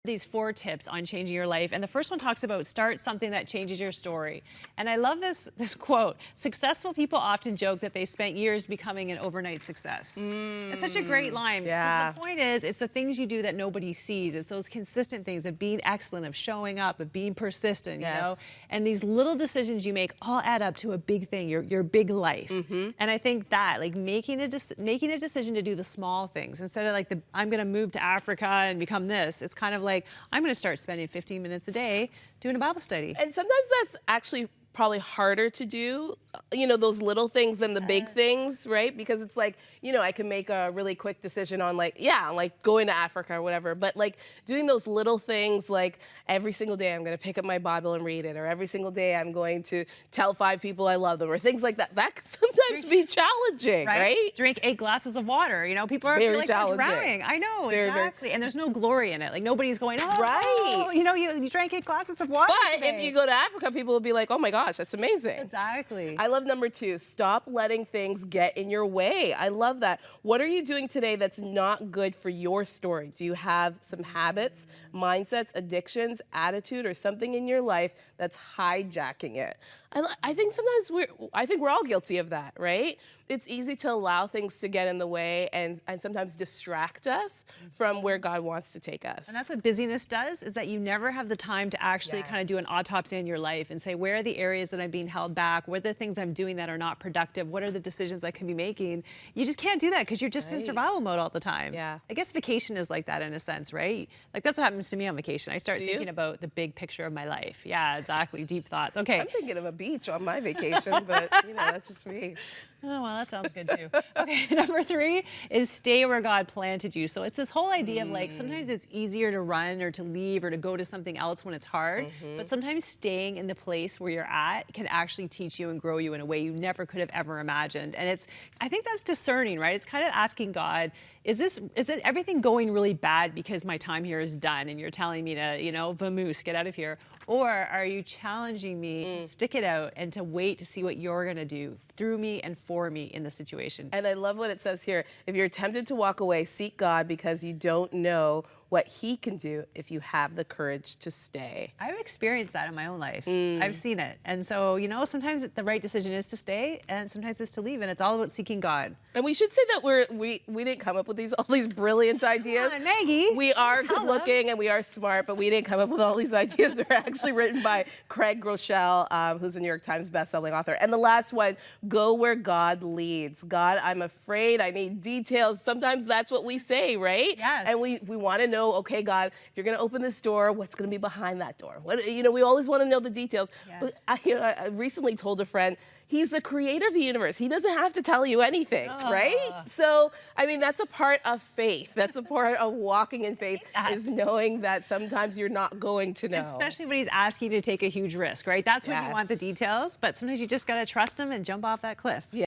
These 4 tips on changing your life, and the first one talks about start something that changes your story. And I love this quote: successful people often joke that they spent years becoming an overnight success. It's such a great line. Yeah. The point is, it's the things you do that nobody sees. It's those consistent things of being excellent, of showing up, of being persistent, you know? And these little decisions you make all add up to a big thing, your big life. And I think that, like, making a decision to do the small things instead of like I'm gonna move to Africa and become this. It's kind of like, I'm going to start spending 15 minutes a day doing a Bible study. And sometimes that's actually probably harder to do, you know, those little things than the big things, right? Because it's like, you know, I can make a really quick decision on like, like going to Africa or whatever, but like doing those little things, like every single day I'm going to pick up my Bible and read it, or every single day I'm going to tell 5 people I love them, or things like that. That can sometimes be challenging, right? Drink 8 glasses of water. You know, people are Very like drowning. I know, exactly. And there's no glory in it. Like, nobody's going, oh, you know, you drank 8 glasses of water But today. if you go to Africa, people will be like, oh my gosh, that's amazing. Exactly. I love number 2, stop letting things get in your way. I love that. What are you doing today that's not good for your story? Do you have some habits, mindsets, addictions, attitude, or something in your life that's hijacking it? I think sometimes we're all guilty of that, right? It's easy to allow things to get in the way and sometimes distract us from where God wants to take us. And that's what busyness does, is that you never have the time to actually kind of do an autopsy in your life and say, where are the areas that I'm being held back? What are the things I'm doing that are not productive? What are the decisions I can be making? You just can't do that because you're just in survival mode all the time. Yeah. I guess vacation is like that in a sense, right? Like, that's what happens to me on vacation. I start thinking about the big picture of my life. Yeah, exactly. Deep thoughts. Okay. I'm thinking of a beach on my vacation, but you know, that's just me. Oh, well, that sounds good too. Okay, number 3 is stay where God planted you. So it's this whole idea of like, sometimes it's easier to run or to leave or to go to something else when it's hard, but sometimes staying in the place where you're at can actually teach you and grow you in a way you never could have ever imagined. And I think that's discerning, right? It's kind of asking God, is it everything going really bad because my time here is done and you're telling me to, you know, vamoose, get out of here? Or are you challenging me to stick it out and to wait to see what you're going to do through me and for me in the situation? And I love what it says here. If you're tempted to walk away, seek God because you don't know what He can do if you have the courage to stay. I've experienced that in my own life. I've seen it. And so, you know, sometimes the right decision is to stay and sometimes it's to leave. And it's all about seeking God. And we should say that we didn't come up with all these brilliant ideas. Come on, Maggie. We are good looking and we are smart, but we didn't come up with all these ideas. They're actually written by Craig Groeschel, who's a New York Times bestselling author. And the last one, go where God leads. God, I'm afraid, I need details. Sometimes that's what we say, right? Yes. And we want to know, okay, God, if you're going to open this door, what's going to be behind that door? What, you know, we always want to know the details. Yeah. But I recently told a friend, He's the creator of the universe. He doesn't have to tell you anything, right? So, I mean, that's a part of faith. That's a part of walking in faith, is knowing that sometimes you're not going to know. Especially when He's asking you to take a huge risk, right? That's when you want the details, but sometimes you just got to trust Him and jump off that cliff. Yeah.